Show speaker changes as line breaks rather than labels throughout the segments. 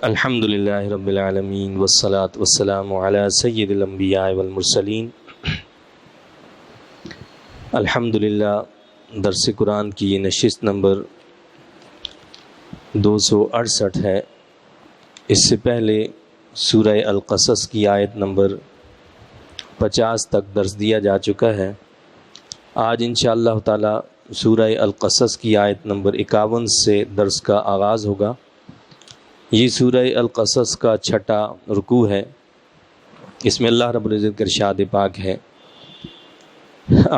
الحمد للہ رب العالمین والصلاة والسلام علی سید الانبیاء والمرسلین۔ الحمد للہ درس قرآن کی یہ نشست نمبر 268 ہے۔ اس سے پہلے سورہ القصص کی آیت نمبر 50 تک درس دیا جا چکا ہے۔ آج انشاءاللہ تعالی سورہ القصص کی آیت نمبر 51 سے درس کا آغاز ہوگا۔ یہ سورہ القصص کا چھٹا رکوع ہے۔ اس میں اللہ رب العزت کا ارشاد پاک ہے،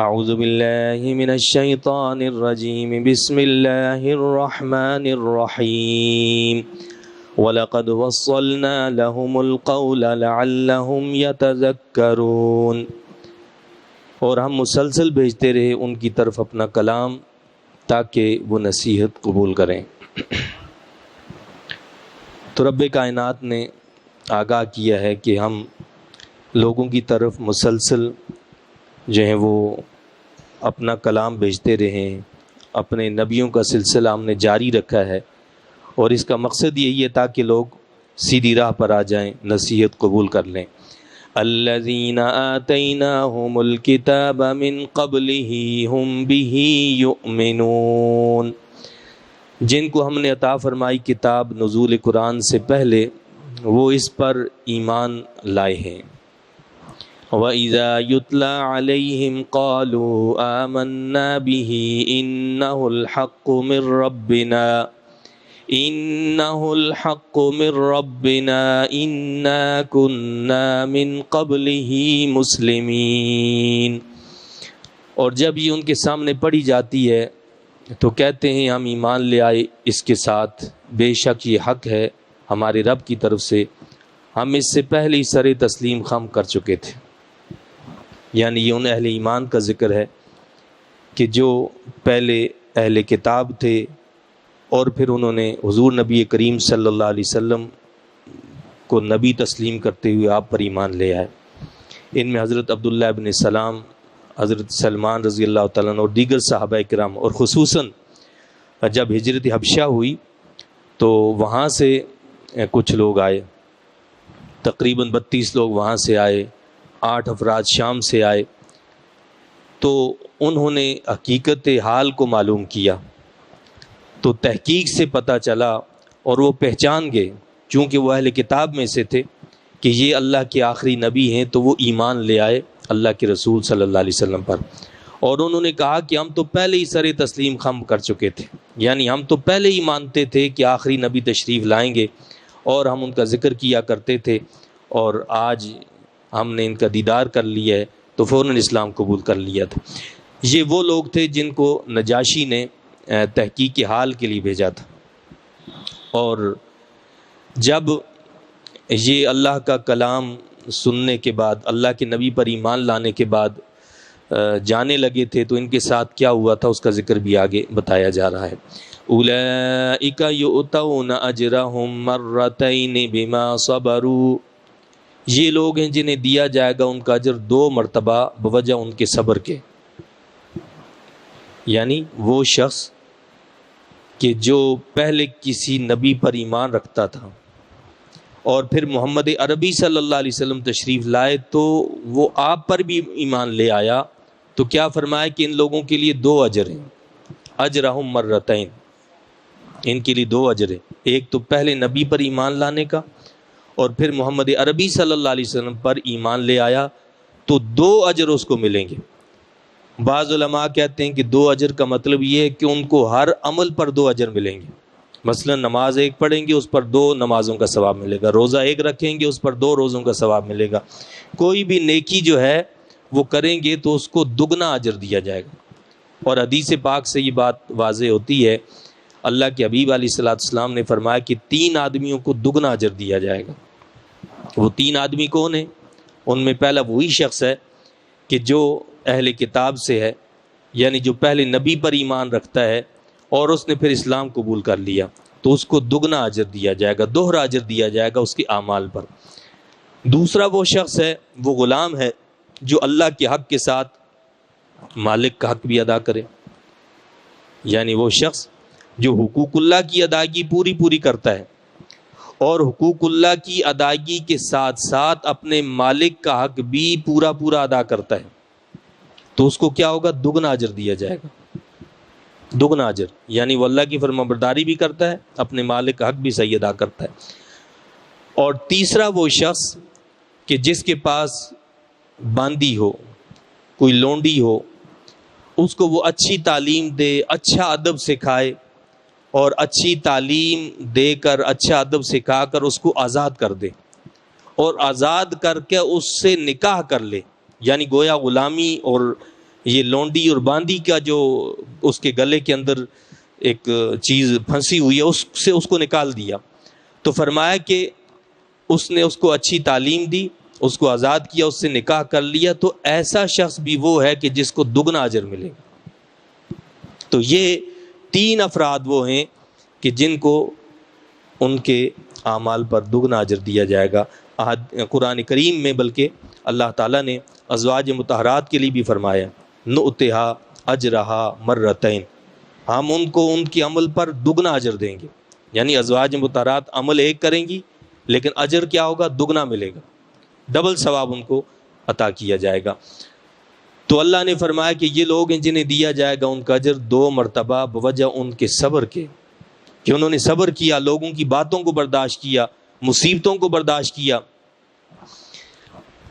اعوذ باللہ من الشیطان الرجیم، بسم اللہ الرحمن الرحیم، وَلَقَدْ وَصَّلْنَا لَهُمُ الْقَوْلَ لَعَلَّهُمْ يَتَذَكَّرُونَ، اور ہم مسلسل بھیجتے رہے ان کی طرف اپنا کلام تاکہ وہ نصیحت قبول کریں۔ تو رب کائنات نے آگاہ کیا ہے کہ ہم لوگوں کی طرف مسلسل جو ہیں وہ اپنا کلام بھیجتے رہے ہیں، اپنے نبیوں کا سلسلہ ہم نے جاری رکھا ہے، اور اس کا مقصد یہی ہے تاکہ لوگ سیدھی راہ پر آ جائیں، نصیحت قبول کر لیں۔ الذین آتیناہم الکتاب من قبلہ ہم بہ یؤمنون، جن کو ہم نے عطا فرمائی کتاب نزول قرآن سے پہلے، وہ اس پر ایمان لائے ہیں۔ وَإِذَا يُتْلَى عَلَيْهِمْ قَالُوا آمَنَّا بِهِ إِنَّهُ الْحَقُّ مِنْ رَبِّنَا إِنَّا كُنَّا مِنْ قَبْلِهِ مُسْلِمِينَ، اور جب یہ ان کے سامنے پڑھی جاتی ہے تو کہتے ہیں ہم ایمان لے آئے اس کے ساتھ، بے شک یہ حق ہے ہمارے رب کی طرف سے، ہم اس سے پہلے ہی سر تسلیم خم کر چکے تھے۔ یعنی یہ ان اہل ایمان کا ذکر ہے کہ جو پہلے اہل کتاب تھے اور پھر انہوں نے حضور نبی کریم صلی اللہ علیہ وسلم کو نبی تسلیم کرتے ہوئے آپ پر ایمان لے آئے۔ ان میں حضرت عبداللہ ابن سلام، حضرت سلمان رضی اللہ تعالیٰ عنہ اور دیگر صحابہ کرام، اور خصوصاً جب ہجرت حبشہ ہوئی تو وہاں سے کچھ لوگ آئے، تقریباً 32 لوگ وہاں سے آئے، 8 افراد شام سے آئے، تو انہوں نے حقیقت حال کو معلوم کیا، تو تحقیق سے پتہ چلا اور وہ پہچان گئے، چونکہ وہ اہل کتاب میں سے تھے، کہ یہ اللہ کے آخری نبی ہیں، تو وہ ایمان لے آئے اللہ کے رسول صلی اللہ علیہ وسلم پر، اور انہوں نے کہا کہ ہم تو پہلے ہی سر تسلیم خم کر چکے تھے، یعنی ہم تو پہلے ہی مانتے تھے کہ آخری نبی تشریف لائیں گے، اور ہم ان کا ذکر کیا کرتے تھے، اور آج ہم نے ان کا دیدار کر لیا ہے تو فوراً اسلام قبول کر لیا تھا۔ یہ وہ لوگ تھے جن کو نجاشی نے تحقیق حال کے لیے بھیجا تھا، اور جب یہ اللہ کا کلام سننے کے بعد، اللہ کے نبی پر ایمان لانے کے بعد جانے لگے تھے، تو ان کے ساتھ کیا ہوا تھا اس کا ذکر بھی آگے بتایا جا رہا ہے۔ اولئک یؤتون اجرہم مرتین بما صبروا، یہ لوگ ہیں جنہیں دیا جائے گا ان کا اجر 2 مرتبہ بوجہ ان کے صبر کے۔ یعنی وہ شخص کہ جو پہلے کسی نبی پر ایمان رکھتا تھا اور پھر محمد عربی صلی اللہ علیہ وسلم تشریف لائے تو وہ آپ پر بھی ایمان لے آیا، تو کیا فرمایا کہ ان لوگوں کے لیے 2 اجر ہیں، اجرہم مرتین، ان کے لیے 2 اجر ہیں، ایک تو پہلے نبی پر ایمان لانے کا، اور پھر محمد عربی صلی اللہ علیہ وسلم پر ایمان لے آیا تو 2 اجر اس کو ملیں گے۔ بعض علماء کہتے ہیں کہ 2 اجر کا مطلب یہ ہے کہ ان کو ہر عمل پر 2 اجر ملیں گے، مثلا نماز 1 پڑھیں گے اس پر 2 نمازوں کا ثواب ملے گا، روزہ 1 رکھیں گے اس پر 2 روزوں کا ثواب ملے گا، کوئی بھی نیکی جو ہے وہ کریں گے تو اس کو دگنا اجر دیا جائے گا۔ اور حدیث پاک سے یہ بات واضح ہوتی ہے، اللہ کے حبیب علیہ الصلوۃ والسلام نے فرمایا کہ 3 آدمیوں کو دگنا اجر دیا جائے گا۔ وہ 3 آدمی کون ہیں؟ ان میں پہلا وہی شخص ہے کہ جو اہل کتاب سے ہے، یعنی جو پہلے نبی پر ایمان رکھتا ہے اور اس نے پھر اسلام قبول کر لیا، تو اس کو دگنا اجر دیا جائے گا، دوہرا اجر دیا جائے گا اس کے اعمال پر۔ دوسرا وہ شخص ہے، وہ غلام ہے جو اللہ کے حق کے ساتھ مالک کا حق بھی ادا کرے، یعنی وہ شخص جو حقوق اللہ کی ادائیگی پوری کرتا ہے، اور حقوق اللہ کی ادائیگی کے ساتھ ساتھ اپنے مالک کا حق بھی پورا پورا ادا کرتا ہے تو اس کو کیا ہوگا؟ دگنا اجر دیا جائے گا، دگنا اجر، یعنی وہ اللہ کی فرمانبرداری بھی کرتا ہے، اپنے مالک کا حق بھی صحیح ادا کرتا ہے۔ اور تیسرا وہ شخص کہ جس کے پاس باندی ہو، کوئی لونڈی ہو، اس کو وہ اچھی تعلیم دے، اچھا ادب سکھائے، اور اچھی تعلیم دے کر اچھا ادب سکھا کر اس کو آزاد کر دے، اور آزاد کر کے اس سے نکاح کر لے، یعنی گویا غلامی اور یہ لونڈی اور باندی کا جو اس کے گلے کے اندر ایک چیز پھنسی ہوئی ہے اس سے اس کو نکال دیا۔ تو فرمایا کہ اس نے اس کو اچھی تعلیم دی، اس کو آزاد کیا، اس سے نکاح کر لیا، تو ایسا شخص بھی وہ ہے کہ جس کو دگنا اجر ملے گا۔ تو یہ 3 افراد وہ ہیں کہ جن کو ان کے اعمال پر دگنا اجر دیا جائے گا۔ قرآن کریم میں بلکہ اللہ تعالیٰ نے ازواج مطہرات کے لیے بھی فرمایا نؤتہا اجرہا مرتین، ہم ان کو ان کے عمل پر دگنا اجر دیں گے، یعنی ازواج مطہرات عمل ایک کریں گی لیکن اجر کیا ہوگا؟ دگنا ملے گا، ڈبل ثواب ان کو عطا کیا جائے گا۔ تو اللہ نے فرمایا کہ یہ لوگ ہیں جنہیں دیا جائے گا ان کا اجر 2 مرتبہ بوجہ ان کے صبر کے، کہ انہوں نے صبر کیا، لوگوں کی باتوں کو برداشت کیا، مصیبتوں کو برداشت کیا۔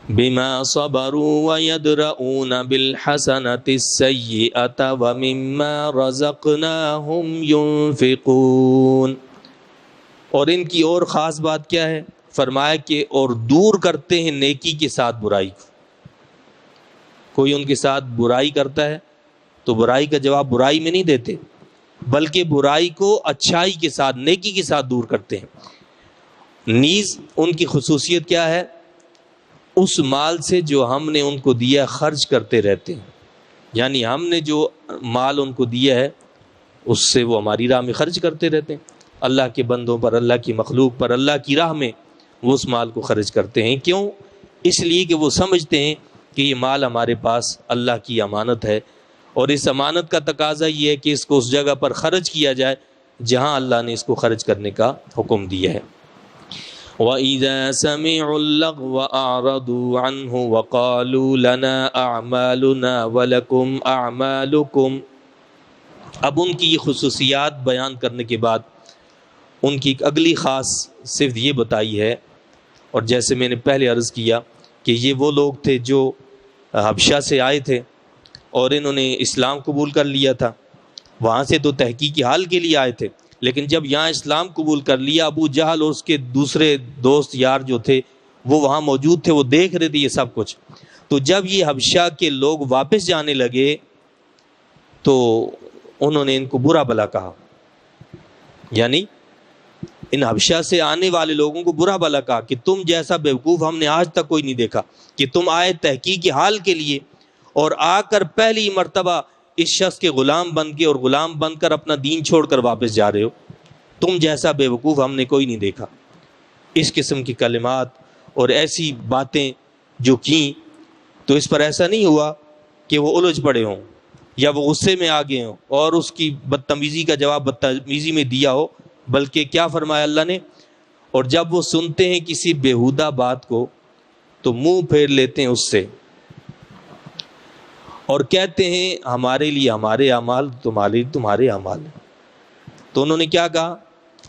بما صبروا ويدرؤون بالحسنة السيئة ومما رزقناهم ينفقون۔ اور ان کی اور خاص بات کیا ہے؟ فرمایا کہ اور دور کرتے ہیں نیکی کے ساتھ برائی کو۔ کوئی ان کے ساتھ برائی کرتا ہے تو برائی کا جواب برائی میں نہیں دیتے، بلکہ برائی کو اچھائی کے ساتھ، نیکی کے ساتھ دور کرتے ہیں۔ نیز ان کی خصوصیت کیا ہے؟ اس مال سے جو ہم نے ان کو دیا خرچ کرتے رہتے ہیں، یعنی ہم نے جو مال ان کو دیا ہے اس سے وہ ہماری راہ میں خرچ کرتے رہتے ہیں، اللہ کے بندوں پر، اللہ کی مخلوق پر، اللہ کی راہ میں وہ اس مال کو خرچ کرتے ہیں۔ کیوں؟ اس لیے کہ وہ سمجھتے ہیں کہ یہ مال ہمارے پاس اللہ کی امانت ہے، اور اس امانت کا تقاضا یہ ہے کہ اس کو اس جگہ پر خرچ کیا جائے جہاں اللہ نے اس کو خرچ کرنے کا حکم دیا ہے۔ وَإِذَا سَمِعُوا اللَّغْوَ أَعْرَضُوا عَنْهُ وَقَالُوا لَنَا أَعْمَالُنَا وَلَكُمْ أَعْمَالُكُمْ۔ اب ان کی یہ خصوصیات بیان کرنے کے بعد ان کی ایک اگلی خاص صرف یہ بتائی ہے، اور جیسے میں نے پہلے عرض کیا کہ یہ وہ لوگ تھے جو حبشہ سے آئے تھے اور انہوں نے اسلام قبول کر لیا تھا، وہاں سے تو تحقیقی حال کے لیے آئے تھے، لیکن جب یہاں اسلام قبول کر لیا، ابو جہل اور اس کے دوسرے دوست یار جو تھے وہ وہاں موجود تھے، وہ دیکھ رہے تھے یہ سب کچھ۔ تو جب یہ حبشہ کے لوگ واپس جانے لگے تو انہوں نے ان کو برا بھلا کہا، یعنی ان حبشہ سے آنے والے لوگوں کو برا بھلا کہا کہ تم جیسا بیوقوف ہم نے آج تک کوئی نہیں دیکھا، کہ تم آئے تحقیقی حال کے لیے اور آ کر پہلی مرتبہ اس شخص کے غلام بن کے اور غلام بن کر اپنا دین چھوڑ کر واپس جا رہے ہو، تم جیسا بیوقوف ہم نے کوئی نہیں دیکھا۔ اس قسم کی کلمات اور ایسی باتیں جو کیں تو اس پر ایسا نہیں ہوا کہ وہ الجھ پڑے ہوں یا وہ غصے میں آ گئے ہوں اور اس کی بدتمیزی کا جواب بدتمیزی میں دیا ہو، بلکہ کیا فرمایا اللہ نے؟ اور جب وہ سنتے ہیں کسی بیہودہ بات کو تو منہ پھیر لیتے ہیں اس سے اور کہتے ہیں ہمارے لیے ہمارے اعمال، تمہارے لیے تمہارے اعمال ہیں۔ تو انہوں نے کیا کہا؟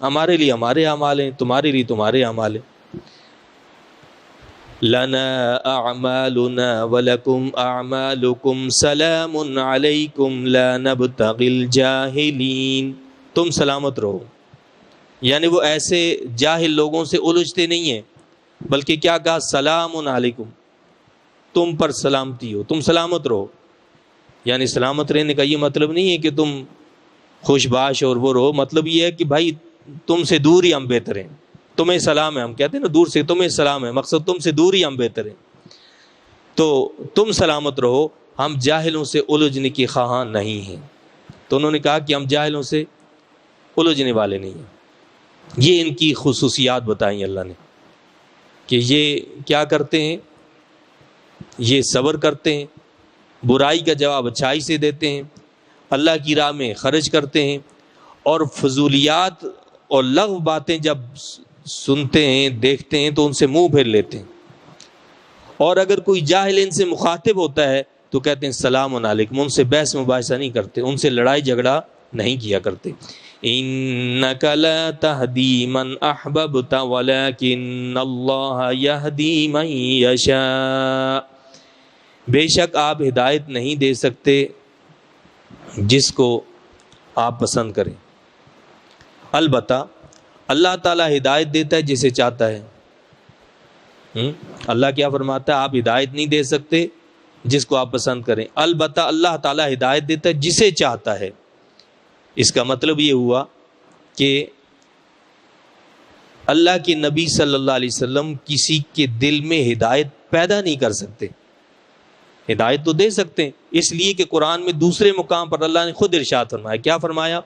ہمارے لیے ہمارے اعمال ہیں، تمہارے لیے تمہارے اعمال ہیں۔ لنا اعمالنا ولکم اعمالکم سلام علیکم لا نبتغی الجاہلین۔ تم سلامت رہو، یعنی وہ ایسے جاہل لوگوں سے الجھتے نہیں ہیں، بلکہ کیا کہا؟ سلام علیکم، تم پر سلامتی ہو، تم سلامت رہو۔ یعنی سلامت رہنے کا یہ مطلب نہیں ہے کہ تم خوش باش اور وہ رہو، مطلب یہ ہے کہ بھائی تم سے دور ہی ہم بہتر ہیں، تمہیں سلام ہے، ہم کہتے ہیں نا دور سے تمہیں سلام ہے، مقصد تم سے دور ہی ہم بہتر ہیں، تو تم سلامت رہو، ہم جاہلوں سے الجھنے کے خواہاں نہیں ہیں۔ تو انہوں نے کہا کہ ہم جاہلوں سے الجھنے والے نہیں ہیں۔ یہ ان کی خصوصیات بتائیں اللہ نے کہ یہ کیا کرتے ہیں، یہ صبر کرتے ہیں، برائی کا جواب اچھائی سے دیتے ہیں، اللہ کی راہ میں خرچ کرتے ہیں، اور فضولیات اور لغو باتیں جب سنتے ہیں دیکھتے ہیں تو ان سے منہ پھیر لیتے ہیں، اور اگر کوئی جاہل ان سے مخاطب ہوتا ہے تو کہتے ہیں السلام علیکم، ان سے بحث مباحثہ نہیں کرتے، ان سے لڑائی جھگڑا نہیں کیا کرتے۔ انک لا تہدی من احببت ولکن اللہ یہدی من یشاء، بے شک آپ ہدایت نہیں دے سکتے جس کو آپ پسند کریں، البتہ اللہ تعالیٰ ہدایت دیتا ہے جسے چاہتا ہے۔ اللہ کیا فرماتا ہے؟ آپ ہدایت نہیں دے سکتے جس کو آپ پسند کریں، البتہ اللہ تعالیٰ ہدایت دیتا ہے جسے چاہتا ہے۔ اس کا مطلب یہ ہوا کہ اللہ کے نبی صلی اللہ علیہ وسلم کسی کے دل میں ہدایت پیدا نہیں کر سکتے، ہدایت تو دے سکتے ہیں، اس لیے کہ قرآن میں دوسرے مقام پر اللہ نے خود ارشاد فرمایا، کیا فرمایا؟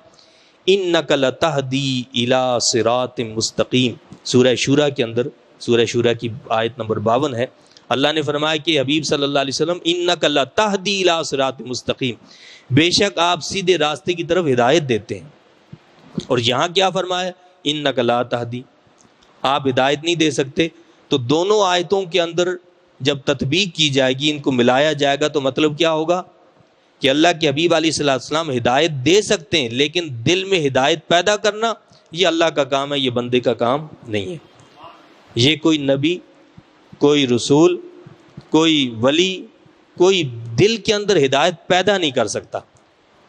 انک لتہدی الی صراط مستقیم، سورہ شورى کے اندر، سورہ شورى کی آیت نمبر 52 ہے، اللہ نے فرمایا کہ حبیب صلی اللہ علیہ وسلم انک لتہدی الی صراط مستقیم، بے شک آپ سیدھے راستے کی طرف ہدایت دیتے ہیں۔ اور یہاں کیا فرمایا؟ انک لا تہدی، آپ ہدایت نہیں دے سکتے۔ تو دونوں آیتوں کے اندر جب تطبیق کی جائے گی، ان کو ملایا جائے گا، تو مطلب کیا ہوگا کہ اللہ کے حبیب علیہ السلام ہدایت دے سکتے ہیں، لیکن دل میں ہدایت پیدا کرنا یہ اللہ کا کام ہے، یہ بندے کا کام نہیں ہے۔ یہ کوئی نبی، کوئی رسول، کوئی ولی، کوئی دل کے اندر ہدایت پیدا نہیں کر سکتا۔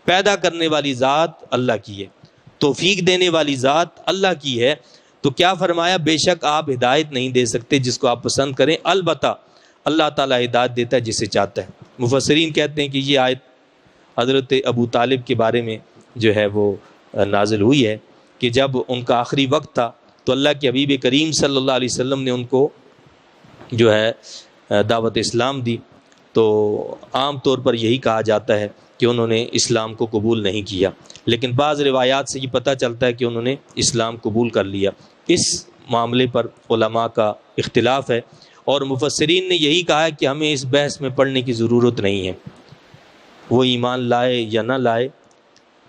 پیدا کرنے والی ذات اللہ کی ہے، توفیق دینے والی ذات اللہ کی ہے۔ تو کیا فرمایا؟ بے شک آپ ہدایت نہیں دے سکتے جس کو آپ پسند کریں، البتہ اللہ تعالیٰ ہدایت دیتا ہے جسے چاہتا ہے۔ مفسرین کہتے ہیں کہ یہ آیت حضرت ابو طالب کے بارے میں جو ہے وہ نازل ہوئی ہے کہ جب ان کا آخری وقت تھا تو اللہ کے حبیب کریم صلی اللہ علیہ وسلم نے ان کو جو ہے دعوت اسلام دی، تو عام طور پر یہی کہا جاتا ہے کہ انہوں نے اسلام کو قبول نہیں کیا، لیکن بعض روایات سے یہ پتہ چلتا ہے کہ انہوں نے اسلام قبول کر لیا۔ اس معاملے پر علماء کا اختلاف ہے، اور مفسرین نے یہی کہا ہے کہ ہمیں اس بحث میں پڑھنے کی ضرورت نہیں ہے، وہ ایمان لائے یا نہ لائے،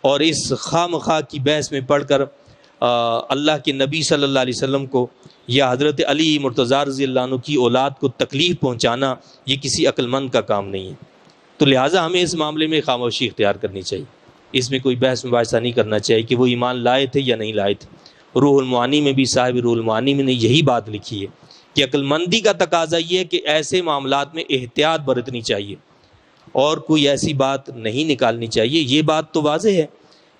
اور اس خواہ مخواہ کی بحث میں پڑھ کر اللہ کے نبی صلی اللہ علیہ وسلم کو یا حضرت علی مرتضیٰ رضی اللہ عنہ کی اولاد کو تکلیف پہنچانا یہ کسی عقل مند کا کام نہیں ہے۔ تو لہٰذا ہمیں اس معاملے میں خاموشی اختیار کرنی چاہیے، اس میں کوئی بحث مباحثہ نہیں کرنا چاہیے کہ وہ ایمان لائے تھے یا نہیں لائے تھے۔ روح المعانی میں بھی صاحب روح المعانی میں نے یہی بات لکھی ہے کہ عقل مندی کا تقاضا یہ ہے کہ ایسے معاملات میں احتیاط برتنی چاہیے اور کوئی ایسی بات نہیں نکالنی چاہیے۔ یہ بات تو واضح ہے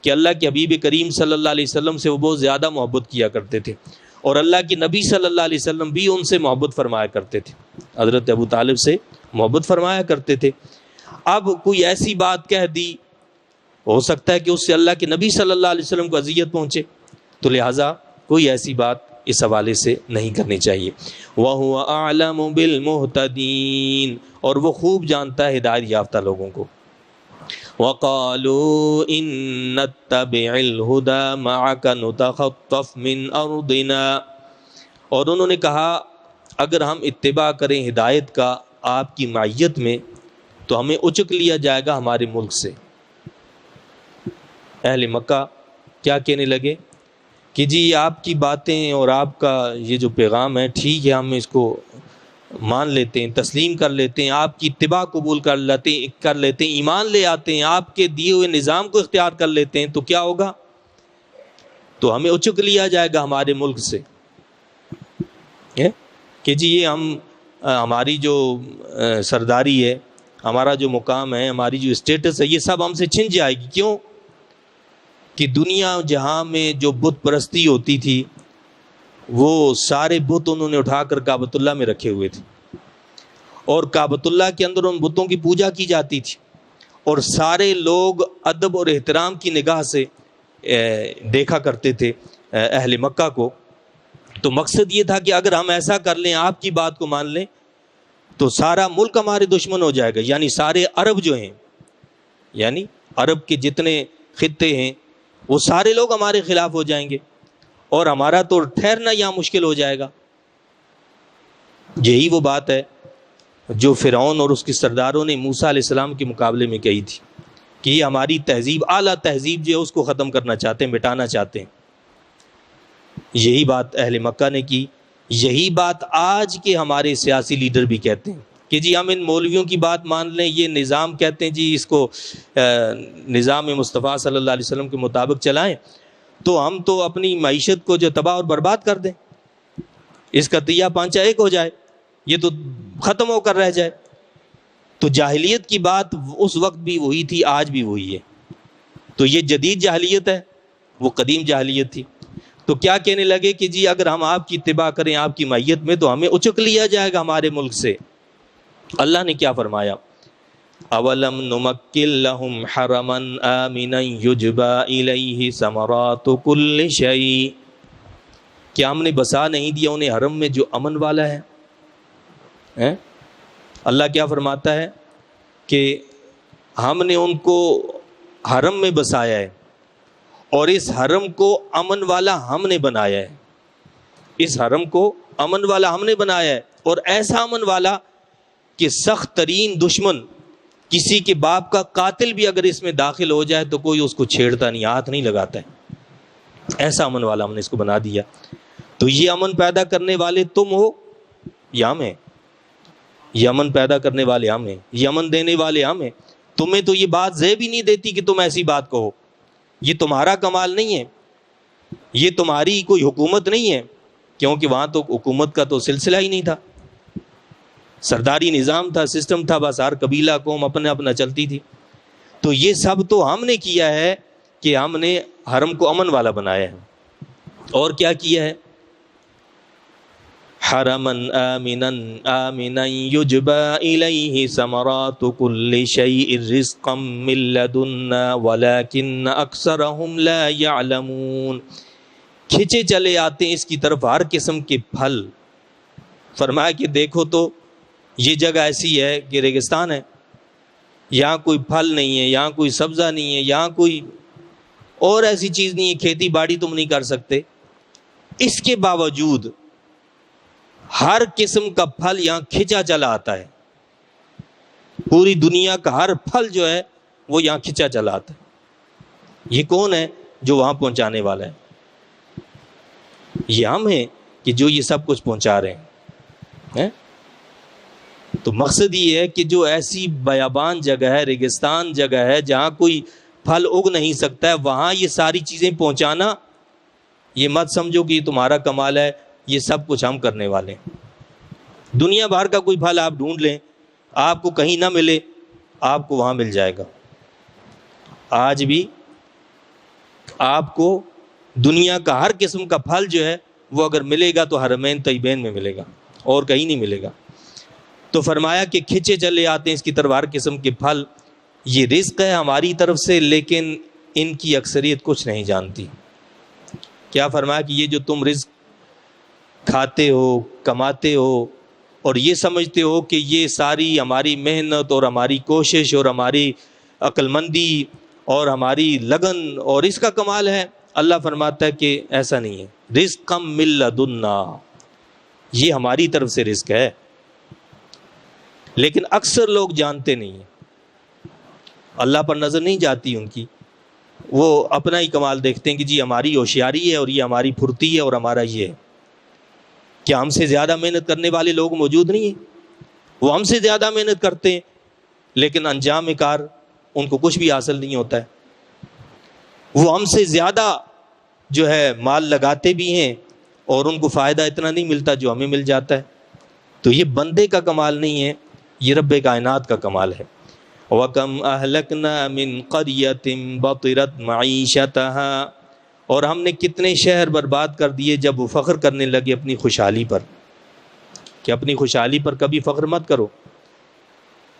کہ اللہ کے حبیب کریم صلی اللہ علیہ وسلم سے وہ بہت زیادہ محبت کیا کرتے تھے، اور اللہ کے نبی صلی اللہ علیہ وسلم بھی ان سے محبت فرمایا کرتے تھے، حضرت ابو طالب سے محبت فرمایا کرتے تھے۔ اب کوئی ایسی بات کہہ دی، ہو سکتا ہے کہ اس سے اللہ کے نبی صلی اللہ علیہ وسلم کو اذیت پہنچے، تو لہٰذا کوئی ایسی بات اس حوالے سے نہیں کرنی چاہیے۔ وَهُوَ أَعْلَمُ بِالْمُهْتَدِينَ، اور وہ خوب جانتا ہے ہدایت یافتہ لوگوں کو۔ وَقَالُوا إِن نَّتَّبِعِ الْهُدَى مَعَكَ نُتَخَطَّفْ مِنْ أَرْضِنَا، اور انہوں نے کہا اگر ہم اتباع کریں ہدایت کا آپ کی معیت میں تو ہمیں اچک لیا جائے گا ہمارے ملک سے۔ اہل مکہ کیا کہنے لگے کہ جی آپ کی باتیں اور آپ کا یہ جو پیغام ہے ٹھیک ہے، ہم اس کو مان لیتے ہیں، تسلیم کر لیتے ہیں، آپ کی اتباع قبول کر لیتے ہیں، ایمان لے آتے ہیں، آپ کے دیے ہوئے نظام کو اختیار کر لیتے ہیں، تو کیا ہوگا؟ تو ہمیں اچک لیا جائے گا ہمارے ملک سے کہ جی یہ ہماری جو سرداری ہے، ہمارا جو مقام ہے، ہماری جو اسٹیٹس ہے، یہ سب ہم سے چھن جائے گی۔ کیوں؟ کہ دنیا جہاں میں جو بت پرستی ہوتی تھی وہ سارے بت انہوں نے اٹھا کر کعبۃ اللہ میں رکھے ہوئے تھے، اور کعبۃ اللہ کے اندر ان بتوں کی پوجا کی جاتی تھی، اور سارے لوگ ادب اور احترام کی نگاہ سے دیکھا کرتے تھے اہل مکہ کو۔ تو مقصد یہ تھا کہ اگر ہم ایسا کر لیں، آپ کی بات کو مان لیں، تو سارا ملک ہمارے دشمن ہو جائے گا، یعنی سارے عرب جو ہیں، یعنی عرب کے جتنے خطے ہیں وہ سارے لوگ ہمارے خلاف ہو جائیں گے، اور ہمارا تو ٹھہرنا یہاں مشکل ہو جائے گا۔ یہی وہ بات ہے جو فرعون اور اس کے سرداروں نے موسیٰ علیہ السلام کے مقابلے میں کہی تھی کہ یہ ہماری تہذیب، اعلیٰ تہذیب جو ہے اس کو ختم کرنا چاہتے ہیں، مٹانا چاہتے ہیں۔ یہی بات اہل مکہ نے کی، یہی بات آج کے ہمارے سیاسی لیڈر بھی کہتے ہیں کہ جی ہم ان مولویوں کی بات مان لیں، یہ نظام کہتے ہیں جی اس کو نظام مصطفیٰ صلی اللہ علیہ وسلم کے مطابق چلائیں، تو ہم تو اپنی معیشت کو جو تباہ اور برباد کر دیں، اس کا تیا پانچا ایک ہو جائے، یہ تو ختم ہو کر رہ جائے۔ تو جاہلیت کی بات اس وقت بھی وہی تھی، آج بھی وہی ہے۔ تو یہ جدید جاہلیت ہے، وہ قدیم جاہلیت تھی۔ تو کیا کہنے لگے کہ جی اگر ہم آپ کی اتباع کریں آپ کی معیت میں تو ہمیں اچک لیا جائے گا ہمارے ملک سے۔ اللہ نے کیا فرمایا؟ اولم نمکن لہم حرما آمنا یجبا الیہ ثمرات کل شیء، کیا ہم نے بسا نہیں دیا انہیں حرم میں جو امن والا ہے؟ اللہ کیا فرماتا ہے کہ ہم نے ان کو حرم میں بسایا ہے اور اس حرم کو امن والا ہم نے بنایا ہے، اس حرم کو امن والا ہم نے بنایا ہے، اور ایسا امن والا کہ سخت ترین دشمن کسی کے باپ کا قاتل بھی اگر اس میں داخل ہو جائے تو کوئی اس کو چھیڑتا نہیں، ہاتھ نہیں لگاتا ہے، ایسا امن والا ہم نے اس کو بنا دیا۔ تو یہ امن پیدا کرنے والے تم ہو یا ہم ہیں؟ یہ امن پیدا کرنے والے ہم ہیں، یہ امن دینے والے ہم ہیں۔ تمہیں تو یہ بات زیب ہی نہیں دیتی کہ تم ایسی بات کہو، یہ تمہارا کمال نہیں ہے، یہ تمہاری کوئی حکومت نہیں ہے، کیونکہ وہاں تو حکومت کا تو سلسلہ ہی نہیں تھا، سرداری نظام تھا، سسٹم تھا، بس ہر قبیلہ قوم اپنا اپنا چلتی تھی۔ تو یہ سب تو ہم نے کیا ہے کہ ہم نے حرم کو امن والا بنایا ہے۔ اور کیا کیا ہے؟ حرمن آمنا یجبا الیہ ثمرات کل شیء رزقا من لدنا ولکن اکثرهم لا یعلمون، کھچے چلے آتے ہیں اس کی طرف ہر قسم کے پھل۔ فرمایا کہ دیکھو تو یہ جگہ ایسی ہے کہ ریگستان ہے، یہاں کوئی پھل نہیں ہے، یہاں کوئی سبزہ نہیں ہے، یہاں کوئی اور ایسی چیز نہیں ہے، کھیتی باڑی تم نہیں کر سکتے، اس کے باوجود ہر قسم کا پھل یہاں کھچا چلا آتا ہے، پوری دنیا کا ہر پھل جو ہے وہ یہاں کھچا چلا آتا ہے۔ یہ کون ہے جو وہاں پہنچانے والا ہے؟ یہ ہم ہیں کہ جو یہ سب کچھ پہنچا رہے ہیں۔ تو مقصد یہ ہے کہ جو ایسی بیابان جگہ ہے، ریگستان جگہ ہے جہاں کوئی پھل اگ نہیں سکتا ہے، وہاں یہ ساری چیزیں پہنچانا، یہ مت سمجھو کہ یہ تمہارا کمال ہے، یہ سب کچھ ہم کرنے والے ہیں۔ دنیا بھر کا کوئی پھل آپ ڈھونڈ لیں، آپ کو کہیں نہ ملے، آپ کو وہاں مل جائے گا۔ آج بھی آپ کو دنیا کا ہر قسم کا پھل جو ہے وہ اگر ملے گا تو حرمین طیبین میں ملے گا، اور کہیں نہیں ملے گا۔ تو فرمایا کہ کھچے چلے آتے ہیں اس کی طرف ہر قسم کے پھل، یہ رزق ہے ہماری طرف سے، لیکن ان کی اکثریت کچھ نہیں جانتی۔ کیا فرمایا کہ یہ جو تم رزق کھاتے ہو، کماتے ہو، اور یہ سمجھتے ہو کہ یہ ساری ہماری محنت اور ہماری کوشش اور ہماری عقل مندی اور ہماری لگن اور اس کا کمال ہے، اللہ فرماتا ہے کہ ایسا نہیں ہے۔ رزقا من لدنا، یہ ہماری طرف سے رزق ہے، لیکن اکثر لوگ جانتے نہیں ہیں، اللہ پر نظر نہیں جاتی ان کی، وہ اپنا ہی کمال دیکھتے ہیں کہ جی ہماری ہوشیاری ہے اور یہ ہماری پھرتی ہے اور ہمارا یہ ہے۔ کیا ہم سے زیادہ محنت کرنے والے لوگ موجود نہیں ہیں؟ وہ ہم سے زیادہ محنت کرتے ہیں، لیکن انجام کار ان کو کچھ بھی حاصل نہیں ہوتا ہے۔ وہ ہم سے زیادہ جو ہے مال لگاتے بھی ہیں اور ان کو فائدہ اتنا نہیں ملتا جو ہمیں مل جاتا ہے۔ تو یہ بندے کا کمال نہیں ہے، یہ رب کائنات کا کمال ہے۔ وَكَمْ أَهْلَكْنَا مِنْ قَرْيَةٍ بَطِرَتْ مَعِيشَتَهَا، اور ہم نے کتنے شہر برباد کر دیے جب وہ فخر کرنے لگے اپنی خوشحالی پر، کہ اپنی خوشحالی پر کبھی فخر مت کرو۔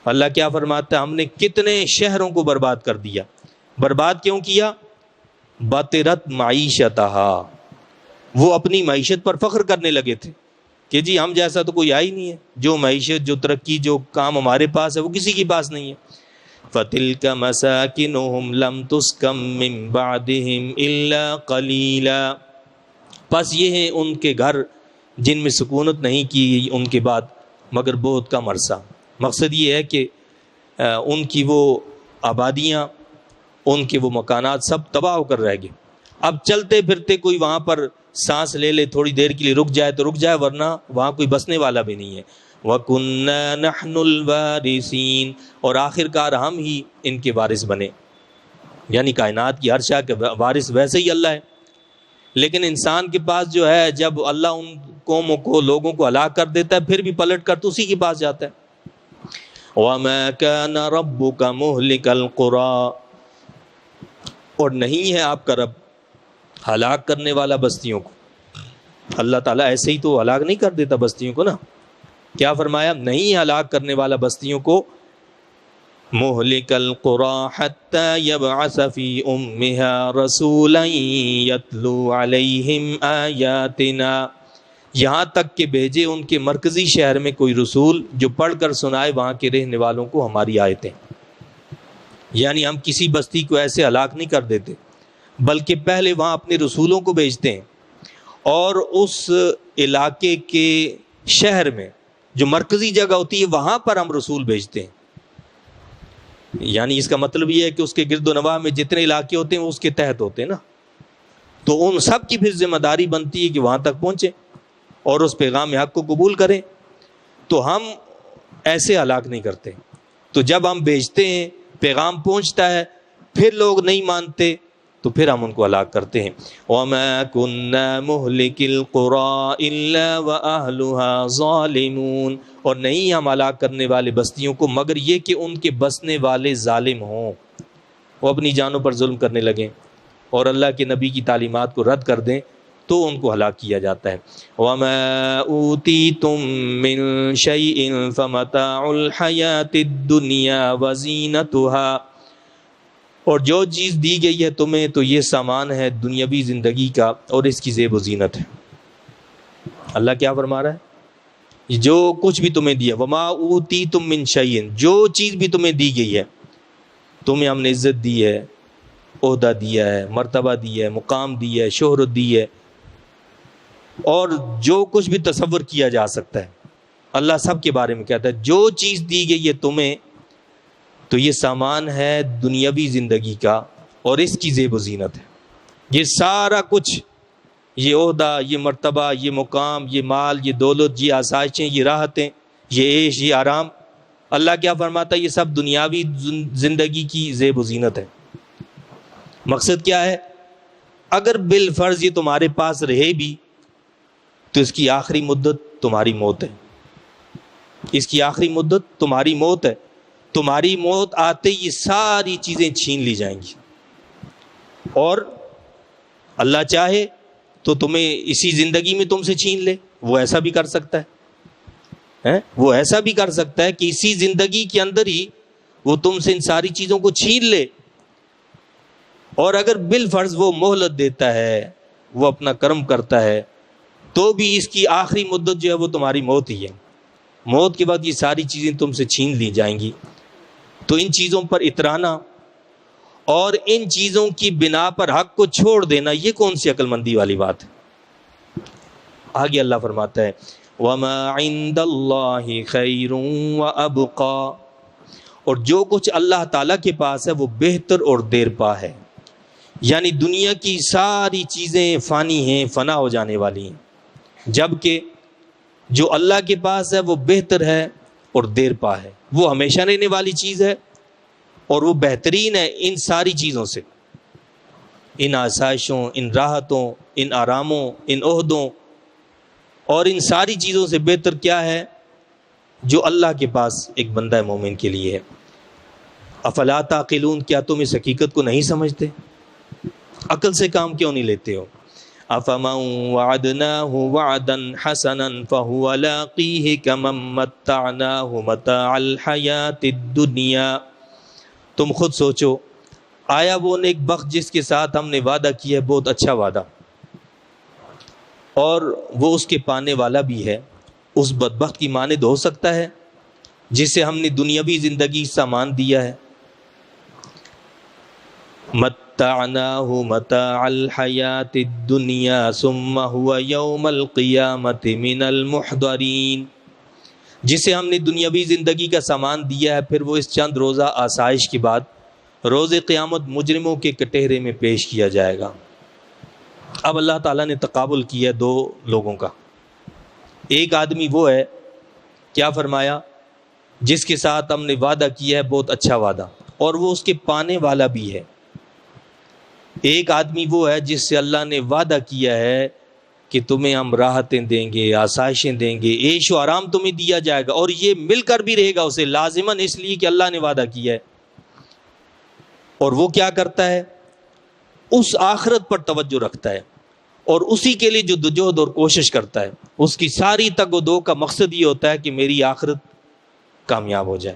اللہ کیا فرماتا ہے؟ ہم نے کتنے شہروں کو برباد کر دیا۔ برباد کیوں کیا؟ بَطِرَتْ مَعِيشَتَهَا، وہ اپنی معیشت پر فخر کرنے لگے تھے کہ جی ہم جیسا تو کوئی آئی نہیں ہے، جو معیشت، جو ترقی، جو کام ہمارے پاس ہے وہ کسی کے پاس نہیں ہے۔ فَتِلْكَ مَسَاكِنُهُمْ لَمْ تُسْكَنْ مِنْ بَعْدِهِمْ إِلَّا قَلِيلًا، پس یہ ہیں ان کے گھر جن میں سکونت نہیں کی گئی ان کے بعد مگر بہت کم عرصہ۔ مقصد یہ ہے کہ ان کی وہ آبادیاں، ان کے وہ مکانات سب تباہ ہو کر رہ گئے۔ اب چلتے پھرتے کوئی وہاں پر سانس لے لے تھوڑی دیر کے لیے رک جائے تو رک جائے، ورنہ وہاں کوئی بسنے والا بھی نہیں ہے۔ وَكُنَّا نَحْنُ الْوَارِثِينَ، اور آخر کار ہم ہی ان کے وارث بنے، یعنی کائنات کی ہر شے کے وارث ویسے ہی اللہ ہے، لیکن انسان کے پاس جو ہے، جب اللہ ان قوموں کو، لوگوں کو ہلاک کر دیتا ہے، پھر بھی پلٹ کر تو اسی کے پاس جاتا ہے۔ وَمَا كَانَ رَبُّكَ مُهْلِكَ الْقُرَىٰ، اور نہیں ہے آپ کا رب ہلاک کرنے والا بستیوں کو۔ اللہ تعالیٰ ایسے ہی تو ہلاک نہیں کر دیتا بستیوں کو نا، کیا فرمایا؟ نہیں ہلاک کرنے والا بستیوں کو، مُهْلِكَ الْقُرَىٰ حَتَّىٰ يَبْعَثَ فِي أُمِّهَا رَسُولًا يَتْلُو عَلَيْهِمْ آيَاتِنَا، یہاں تک کہ بھیجے ان کے مرکزی شہر میں کوئی رسول جو پڑھ کر سنائے وہاں کے رہنے والوں کو ہماری آیتیں۔ یعنی ہم کسی بستی کو ایسے ہلاک نہیں کر دیتے، بلکہ پہلے وہاں اپنے رسولوں کو بھیجتے ہیں، اور اس علاقے کے شہر میں جو مرکزی جگہ ہوتی ہے وہاں پر ہم رسول بھیجتے ہیں۔ یعنی اس کا مطلب یہ ہے کہ اس کے گرد و نواح میں جتنے علاقے ہوتے ہیں وہ اس کے تحت ہوتے ہیں نا، تو ان سب کی پھر ذمہ داری بنتی ہے کہ وہاں تک پہنچے اور اس پیغام حق کو قبول کریں۔ تو ہم ایسے ہلاک نہیں کرتے، تو جب ہم بھیجتے ہیں، پیغام پہنچتا ہے، پھر لوگ نہیں مانتے تو پھر ہم ان کو ہلاک کرتے ہیں۔ وَمَا كُنَّا مُهْلِكِ الْقُرَىٰ إِلَّا وَأَهْلُهَا ظَالِمُونَ، اور نہیں ہم ہلاک کرنے والے بستیوں کو مگر یہ کہ ان کے بسنے والے ظالم ہوں، وہ اپنی جانوں پر ظلم کرنے لگیں اور اللہ کے نبی کی تعلیمات کو رد کر دیں تو ان کو ہلاک کیا جاتا ہے۔ وَمَا أُوتِيتُم مِّن شَيْءٍ فَمَتَاعُ الْحَيَاةِ الدُّنْيَا وَزِینَتُهَا، اور جو چیز دی گئی ہے تمہیں تو یہ سامان ہے دنیاوی زندگی کا اور اس کی زیب و زینت ہے۔ اللہ کیا فرما رہا ہے؟ جو کچھ بھی تمہیں دیا، وَمَا أُوتِيتُم مِّن شَيْءٍ، جو چیز بھی تمہیں دی گئی ہے، تمہیں ہم نے عزت دی ہے، عہدہ دیا ہے، مرتبہ دیا ہے، مقام دیا ہے، شہرت دی ہے، اور جو کچھ بھی تصور کیا جا سکتا ہے اللہ سب کے بارے میں کہتا ہے۔ جو چیز دی گئی ہے تمہیں تو یہ سامان ہے دنیاوی زندگی کا اور اس کی زیب و زینت ہے۔ یہ سارا کچھ، یہ عہدہ، یہ مرتبہ، یہ مقام، یہ مال، یہ دولت، یہ آسائشیں، یہ راحتیں، یہ عیش، یہ آرام، اللہ کیا فرماتا ہے؟ یہ سب دنیاوی زندگی کی زیب و زینت ہے۔ مقصد کیا ہے؟ اگر بالفرض یہ تمہارے پاس رہے بھی تو اس کی آخری مدت تمہاری موت ہے، اس کی آخری مدت تمہاری موت ہے۔ تمہاری موت آتے یہ ساری چیزیں چھین لی جائیں گی، اور اللہ چاہے تو تمہیں اسی زندگی میں تم سے چھین لے، وہ ایسا بھی کر سکتا ہے، وہ ایسا بھی کر سکتا ہے کہ اسی زندگی کے اندر ہی وہ تم سے ان ساری چیزوں کو چھین لے، اور اگر بالفرض وہ مہلت دیتا ہے، وہ اپنا کرم کرتا ہے، تو بھی اس کی آخری مدت جو ہے وہ تمہاری موت ہی ہے۔ موت کے بعد یہ ساری چیزیں تم سے چھین لی جائیں گی، تو ان چیزوں پر اترانا اور ان چیزوں کی بنا پر حق کو چھوڑ دینا، یہ کون سی عقل مندی والی بات ہے؟ آگے اللہ فرماتا ہے وَمَا عِندَ اللَّهِ خَيْرٌ وَأَبْقَىٰ، اور جو کچھ اللہ تعالیٰ کے پاس ہے وہ بہتر اور دیر پا ہے، یعنی دنیا کی ساری چیزیں فانی ہیں، فنا ہو جانے والی ہیں، جبکہ جو اللہ کے پاس ہے وہ بہتر ہے اور دیر پا ہے، وہ ہمیشہ رہنے والی چیز ہے اور وہ بہترین ہے ان ساری چیزوں سے، ان آسائشوں، ان راحتوں، ان آراموں، ان عہدوں، اور ان ساری چیزوں سے بہتر کیا ہے؟ جو اللہ کے پاس ایک بندہ مومن کے لیے ہے۔ افلا تعقلون، کیا تم اس حقیقت کو نہیں سمجھتے؟ عقل سے کام کیوں نہیں لیتے ہو؟ افمن وعدناہ وعدا حسنا فہو لاقیہ کمن متعناہ متاع الحیاۃ الدنیا، تم خود سوچو، آیا وہ نیک بخت جس کے ساتھ ہم نے وعدہ کیا ہے بہت اچھا وعدہ، اور وہ اس کے پانے والا بھی ہے، اس بدبخت کی مانند ہو سکتا ہے جسے ہم نے دنیاوی زندگی سامان دیا ہے؟ متعناہ متاع الحیاۃ الدنیا ثم هو یوم القیامۃ من المحضرین، جسے ہم نے دنیاوی زندگی کا سامان دیا ہے، پھر وہ اس چند روزہ آسائش کے بعد روز قیامت مجرموں کے کٹہرے میں پیش کیا جائے گا۔ اب اللہ تعالیٰ نے تقابل کیا ہے دو لوگوں کا. ایک آدمی وہ ہے، کیا فرمایا، جس کے ساتھ ہم نے وعدہ کیا ہے بہت اچھا وعدہ، اور وہ اس کے پانے والا بھی ہے. ایک آدمی وہ ہے جس سے اللہ نے وعدہ کیا ہے کہ تمہیں ہم راحتیں دیں گے، آسائشیں دیں گے، عیش و آرام تمہیں دیا جائے گا، اور یہ مل کر بھی رہے گا اسے لازماً، اس لیے کہ اللہ نے وعدہ کیا ہے. اور وہ کیا کرتا ہے، اس آخرت پر توجہ رکھتا ہے اور اسی کے لیے جدوجہد اور کوشش کرتا ہے. اس کی ساری تگ و دو کا مقصد یہ ہوتا ہے کہ میری آخرت کامیاب ہو جائے.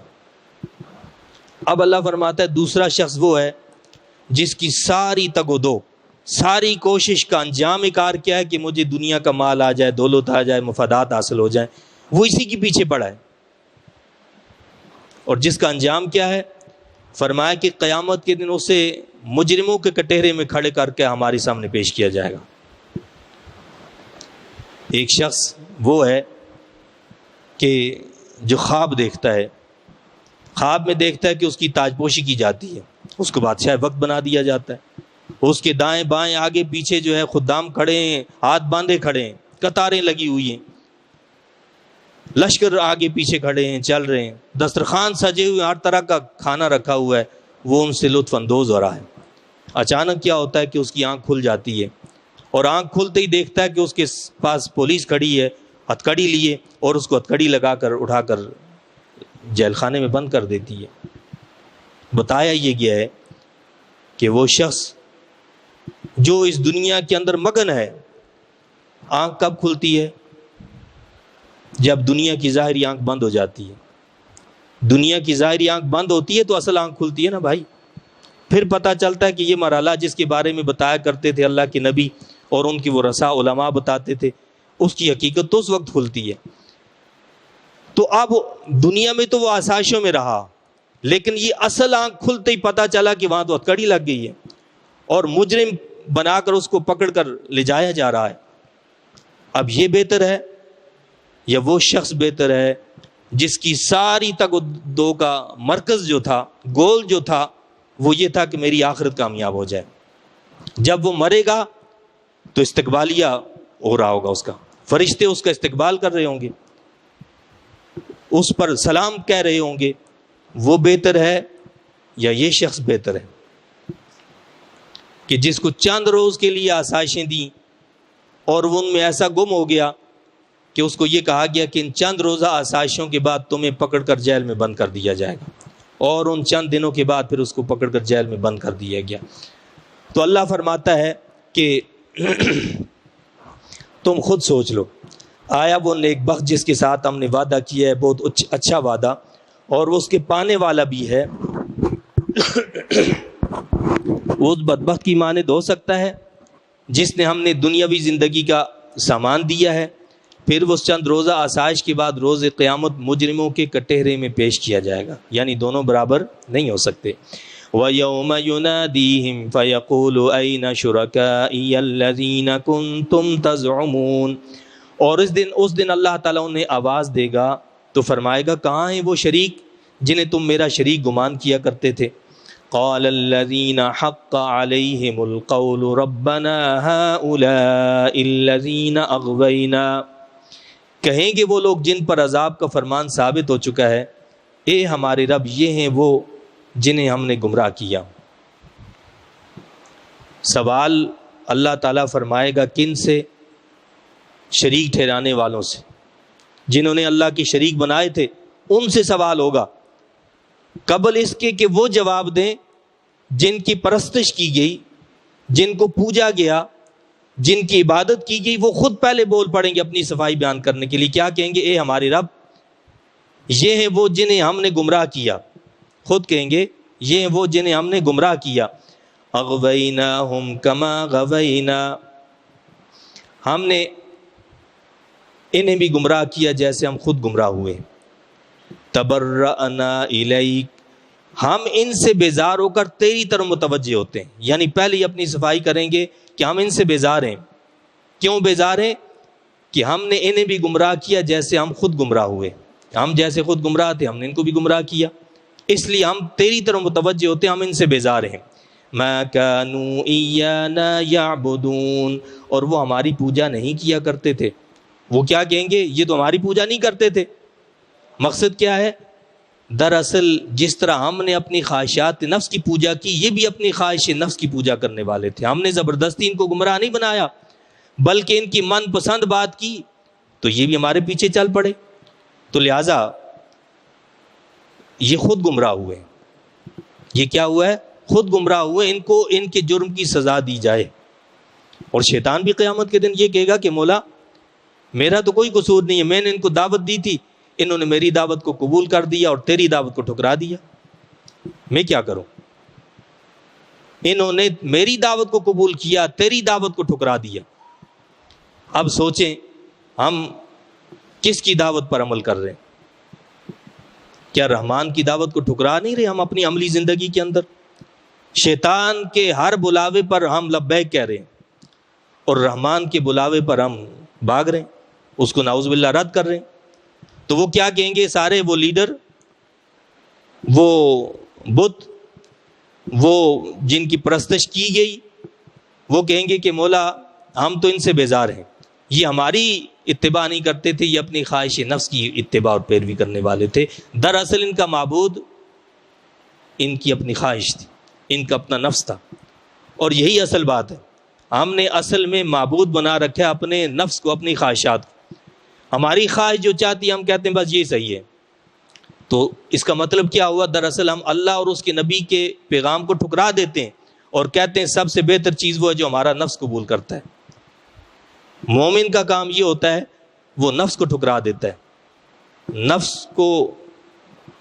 اب اللہ فرماتا ہے دوسرا شخص وہ ہے جس کی ساری تگ و دو، ساری کوشش کا انجام کار کیا ہے کہ مجھے دنیا کا مال آ جائے، دولت آ جائے، مفادات حاصل ہو جائیں، وہ اسی کے پیچھے پڑا ہے. اور جس کا انجام کیا ہے، فرمایا کہ قیامت کے دن اسے مجرموں کے کٹہرے میں کھڑے کر کے ہمارے سامنے پیش کیا جائے گا. ایک شخص وہ ہے کہ جو خواب دیکھتا ہے، خواب میں دیکھتا ہے کہ اس کی تاج پوشی کی جاتی ہے، اس کو بادشاہ وقت بنا دیا جاتا ہے، اس کے دائیں بائیں آگے پیچھے جو ہے خدام کھڑے ہیں، ہاتھ باندھے کھڑے ہیں، قطاریں لگی ہوئی ہیں، لشکر آگے پیچھے کھڑے ہیں، چل رہے ہیں، دسترخوان سجے ہوئے، ہر طرح کا کھانا رکھا ہوا ہے، وہ ان سے لطف اندوز ہو رہا ہے. اچانک کیا ہوتا ہے کہ اس کی آنکھ کھل جاتی ہے، اور آنکھ کھلتے ہی دیکھتا ہے کہ اس کے پاس پولیس کھڑی ہے، ہتھکڑی لیے، اور اس کو ہتھکڑی لگا کر اٹھا کر جیل خانے میں بند کر دیتی ہے. بتایا یہ گیا ہے کہ وہ شخص جو اس دنیا کے اندر مگن ہے، آنکھ کب کھلتی ہے، جب دنیا کی ظاہری آنکھ بند ہو جاتی ہے. دنیا کی ظاہری آنکھ بند ہوتی ہے تو اصل آنکھ کھلتی ہے نا بھائی. پھر پتہ چلتا ہے کہ یہ مرحلہ جس کے بارے میں بتایا کرتے تھے اللہ کے نبی اور ان کی وہ رسا علماء بتاتے تھے، اس کی حقیقت تو اس وقت کھلتی ہے. تو اب دنیا میں تو وہ آسائشوں میں رہا، لیکن یہ اصل آنکھ کھلتے ہی پتہ چلا کہ وہاں تو ہتھکڑی لگ گئی ہے اور مجرم بنا کر اس کو پکڑ کر لے جایا جا رہا ہے. اب یہ بہتر ہے یا وہ شخص بہتر ہے جس کی ساری تگ و دو کا مرکز جو تھا، گول جو تھا، وہ یہ تھا کہ میری آخرت کامیاب ہو جائے. جب وہ مرے گا تو استقبالیہ ہو رہا ہوگا، اس کا فرشتے اس کا استقبال کر رہے ہوں گے، اس پر سلام کہہ رہے ہوں گے. وہ بہتر ہے یا یہ شخص بہتر ہے کہ جس کو چند روز کے لیے آسائشیں دیں اور وہ ان میں ایسا گم ہو گیا کہ اس کو یہ کہا گیا کہ ان چند روزہ آسائشوں کے بعد تمہیں پکڑ کر جیل میں بند کر دیا جائے گا، اور ان چند دنوں کے بعد پھر اس کو پکڑ کر جیل میں بند کر دیا گیا. تو اللہ فرماتا ہے کہ تم خود سوچ لو، آیا وہ نیک بخت جس کے ساتھ ہم نے وعدہ کیا ہے بہت اچھا وعدہ، اور وہ اس کے پانے والا بھی ہے، وہ اس بدبخت کی مانند ہو سکتا ہے جس نے ہم نے دنیاوی زندگی کا سامان دیا ہے، پھر وہ چند روزہ آسائش کے بعد روز قیامت مجرموں کے کٹہرے میں پیش کیا جائے گا. یعنی دونوں برابر نہیں ہو سکتے. وَيَوْمَ يُنَادِيهِمْ فَيَقُولُ أَيْنَ شُرَكَائِيَ الَّذِينَ كُنْتُمْ تَزْعُمُونَ، اور اس دن اللہ تعالیٰ انہیں آواز دے گا تو فرمائے گا کہاں ہیں وہ شریک جنہیں تم میرا شریک گمان کیا کرتے تھے. قَالَ الَّذِينَ حَقَّ عَلَيْهِمُ الْقَوْلُ رَبَّنَا هَؤُلَاءِ الَّذِينَ أَغْوَيْنَا، کہیں گے وہ لوگ جن پر عذاب کا فرمان ثابت ہو چکا ہے، اے ہمارے رب یہ ہیں وہ جنہیں ہم نے گمراہ کیا. سوال اللہ تعالیٰ فرمائے گا کن سے؟ شریک ٹھہرانے والوں سے، جنہوں نے اللہ کی شریک بنائے تھے ان سے سوال ہوگا، قبل اس کے کہ وہ جواب دیں جن کی پرستش کی گئی، جن کو پوجا گیا، جن کی عبادت کی گئی. وہ خود پہلے بول پڑیں گے اپنی صفائی بیان کرنے کے لیے. کیا کہیں گے؟ اے ہمارے رب یہ ہیں وہ جنہیں ہم نے گمراہ کیا. خود کہیں گے یہ ہیں وہ جنہیں ہم نے گمراہ کیا. اغویناہم کما غوینا، ہم نے انہیں بھی گمراہ کیا جیسے ہم خود گمراہ ہوئے. تبرأنا الیک، ہم ان سے بیزار ہو کر تیری طرف متوجہ ہوتے ہیں. یعنی پہلے ہی اپنی صفائی کریں گے کہ ہم ان سے بیزار ہیں. کیوں بیزار ہیں؟ کہ ہم نے انہیں بھی گمراہ کیا جیسے ہم خود گمراہ ہوئے. ہم جیسے خود گمراہ تھے ہم نے ان کو بھی گمراہ کیا، اس لیے ہم تیری طرف متوجہ ہوتے ہیں، ہم ان سے بیزار ہیں. ما كانوا إيانا يعبدون، اور وہ ہماری پوجا نہیں کیا کرتے تھے۔ وہ کیا کہیں گے؟ یہ تو ہماری پوجا نہیں کرتے تھے۔ مقصد کیا ہے؟ دراصل جس طرح ہم نے اپنی خواہشات نفس کی پوجا کی، یہ بھی اپنی خواہش نفس کی پوجا کرنے والے تھے۔ ہم نے زبردستی ان کو گمراہ نہیں بنایا، بلکہ ان کی من پسند بات کی تو یہ بھی ہمارے پیچھے چل پڑے۔ تو لہٰذا یہ خود گمراہ ہوئے۔ یہ کیا ہوا ہے؟ خود گمراہ ہوئے۔ ان کو ان کے جرم کی سزا دی جائے۔ اور شیطان بھی قیامت کے دن یہ کہے گا کہ مولا میرا تو کوئی قصور نہیں ہے، میں نے ان کو دعوت دی تھی، انہوں نے میری دعوت کو قبول کر دیا اور تیری دعوت کو ٹھکرا دیا، میں کیا کروں؟ انہوں نے میری دعوت کو قبول کیا، تیری دعوت کو ٹھکرا دیا۔ اب سوچیں ہم کس کی دعوت پر عمل کر رہے ہیں؟ کیا رحمان کی دعوت کو ٹھکرا نہیں رہے ہم اپنی عملی زندگی کے اندر؟ شیطان کے ہر بلاوے پر ہم لبیک کہہ رہے ہیں اور رحمان کے بلاوے پر ہم بھاگ رہے ہیں، اس کو نعوذ باللہ رد کر رہے ہیں۔ تو وہ کیا کہیں گے سارے وہ لیڈر، وہ بت، وہ جن کی پرستش کی گئی، وہ کہیں گے کہ مولا ہم تو ان سے بیزار ہیں، یہ ہماری اتباع نہیں کرتے تھے، یہ اپنی خواہش نفس کی اتباع اور پیروی کرنے والے تھے۔ دراصل ان کا معبود ان کی اپنی خواہش تھی، ان کا اپنا نفس تھا۔ اور یہی اصل بات ہے، ہم نے اصل میں معبود بنا رکھا ہے اپنے نفس کو، اپنی خواہشات کو۔ ہماری خواہش جو چاہتی ہے ہم کہتے ہیں بس یہ صحیح ہے۔ تو اس کا مطلب کیا ہوا؟ دراصل ہم اللہ اور اس کے نبی کے پیغام کو ٹھکرا دیتے ہیں اور کہتے ہیں سب سے بہتر چیز وہ ہے جو ہمارا نفس قبول کرتا ہے۔ مومن کا کام یہ ہوتا ہے وہ نفس کو ٹھکرا دیتا ہے، نفس کو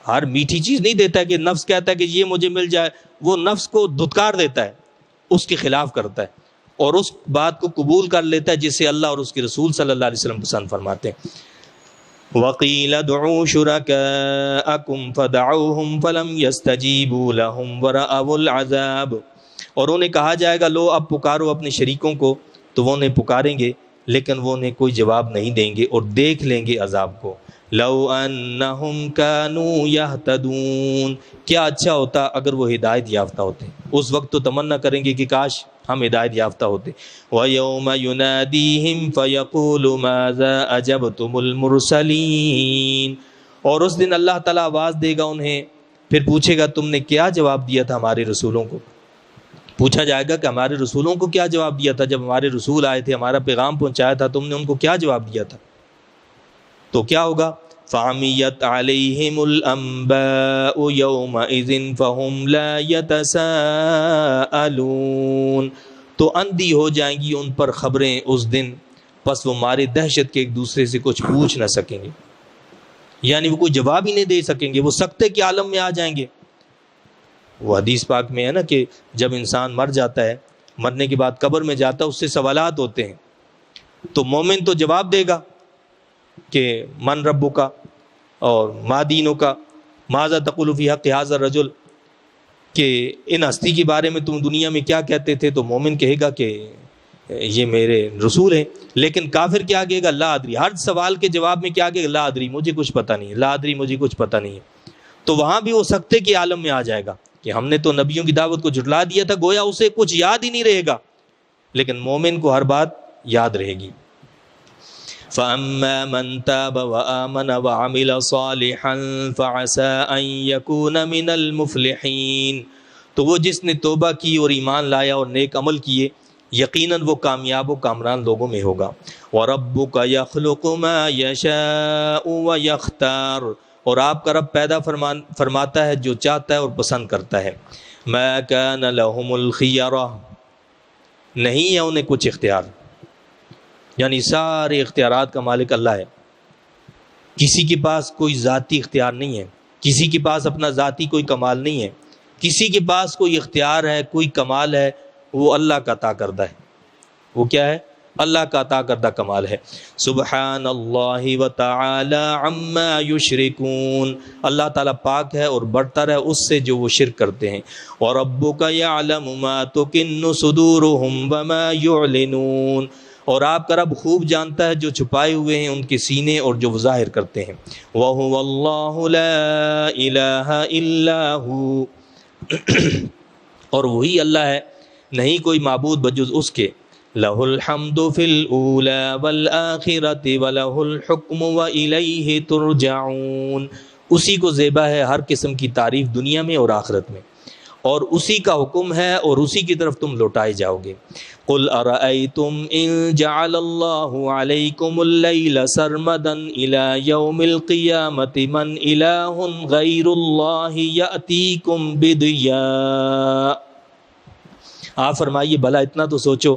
ہر میٹھی چیز نہیں دیتا ہے کہ نفس کہتا ہے کہ یہ مجھے مل جائے، وہ نفس کو دھتکار دیتا ہے، اس کے خلاف کرتا ہے اور اس بات کو قبول کر لیتا ہے جسے اللہ اور اس کے رسول صلی اللہ علیہ وسلم پسند فرماتے ہیں۔ وَقِيلَ ادْعُوا شُرَكَاءَكُمْ فَدَعَوْهُمْ فَلَمْ يَسْتَجِيبُوا لَهُمْ وَرَأَوُا الْعَذَابَ، اور انہیں کہا جائے گا لو اب پکارو اپنے شریکوں کو، تو وہ انہیں پکاریں گے لیکن وہ انہیں کوئی جواب نہیں دیں گے اور دیکھ لیں گے عذاب کو۔ لَوْ أَنَّهُمْ كَانُوا يَهْتَدُونَ، کیا اچھا ہوتا اگر وہ ہدایت یافتہ ہوتے، اس وقت تو تمنا کریں گے کہ کاش ہم ہدایت یافتہ ہوتے۔ وَيَوْمَ يُنَادِيهِمْ فَيَقُولُ مَاذَا أَجَبْتُمُ الْمُرْسَلِينَ، اور اس دن اللہ تعالیٰ آواز دے گا انہیں، پھر پوچھے گا تم نے کیا جواب دیا تھا ہمارے رسولوں کو؟ پوچھا جائے گا کہ ہمارے رسولوں کو کیا جواب دیا تھا، جب ہمارے رسول آئے تھے ہمارا پیغام پہنچایا تھا تم نے ان کو کیا جواب دیا تھا؟ تو کیا ہوگا؟ فَعَمِيَتْ عَلَيْهِمُ الْأَنبَاءُ يَوْمَئِذٍ فَهُمْ لَا يَتَسَاءَلُونَ، تو اندھی ہو جائیں گی ان پر خبریں اس دن، پس وہ مارے دہشت کے ایک دوسرے سے کچھ پوچھ نہ سکیں گے، یعنی وہ کوئی جواب ہی نہیں دے سکیں گے، وہ سکتے کے عالم میں آ جائیں گے۔ وہ حدیث پاک میں ہے نا کہ جب انسان مر جاتا ہے، مرنے کے بعد قبر میں جاتا ہے، اس سے سوالات ہوتے ہیں، تو مومن تو جواب دے گا کہ من ربو کا اور ما دینوں کا ماذا تقول فی حق ھذا الرجل، کہ ان ہستی کے بارے میں تم دنیا میں کیا کہتے تھے، تو مومن کہے گا کہ یہ میرے رسول ہیں، لیکن کافر کیا کہے گا؟ لا ادری، ہر سوال کے جواب میں کیا کہے گا؟ لا ادری، مجھے کچھ پتہ نہیں ہے، لا ادری، مجھے کچھ پتہ نہیں ہے۔ تو وہاں بھی وہ سکتے کے عالم میں آ جائے گا کہ ہم نے تو نبیوں کی دعوت کو جھٹلا دیا تھا، گویا اسے کچھ یاد ہی نہیں رہے گا، لیکن مومن کو ہر بات یاد رہے گی۔ فَأَمَّا مَن تَابَ وَآمَنَ وَعَمِلَ صَالِحًا فَعَسَىٰ أَن يَكُونَ مِنَ الْمُفْلِحِينَ، تو وہ جس نے توبہ کی اور ایمان لایا اور نیک عمل کیے، یقیناً وہ کامیاب و کامران لوگوں میں ہوگا۔ وَرَبُّكَ يَخْلُقُ مَا يَشَاءُ وَيَخْتَارُ، اور آپ کا رب پیدا فرماتا ہے جو چاہتا ہے اور پسند کرتا ہے۔ مَا كَانَ لَهُمُ الْخِيَرَةُ، نہیں ہے انہیں کچھ اختیار، یعنی سارے اختیارات کا مالک اللہ ہے، کسی کے پاس کوئی ذاتی اختیار نہیں ہے، کسی کے پاس اپنا ذاتی کوئی کمال نہیں ہے، کسی کے پاس کوئی اختیار ہے، کوئی کمال ہے، وہ اللہ کا عطا کردہ ہے۔ وہ کیا ہے؟ اللہ کا عطا کردہ کمال ہے۔ سبحان اللہ وتعالی عما یشرکون، اللہ تعالیٰ پاک ہے اور برتر ہے اس سے جو وہ شرک کرتے ہیں۔ وَرَبُّكَ يَعْلَمُ مَا تُكِنُّ صُدُورُهُمْ وَمَا يُعْلِنُونَ، اور آپ کا رب خوب جانتا ہے جو چھپائے ہوئے ہیں ان کے سینے اور جو وہ ظاہر کرتے ہیں۔ وَهُوَ اللَّهُ لَا إِلَٰهَ إِلَّا هُوَ، اور وہی اللہ ہے، نہیں کوئی معبود بجز اس کے۔ لہ الحمد فی الاولی والآخرۃ ولہ الحکم والیہ ترجعون، اسی کو زیبا ہے ہر قسم کی تعریف دنیا میں اور آخرت میں، اور اسی کا حکم ہے اور اسی کی طرف تم لوٹائے جاؤ گے۔ قل ارأیتم ان جعل اللہ علیکم اللیل سرمدا الی یوم القیامۃ من الہ غیر اللہ یأتیکم بضیاء، آپ فرمائیے بھلا اتنا تو سوچو،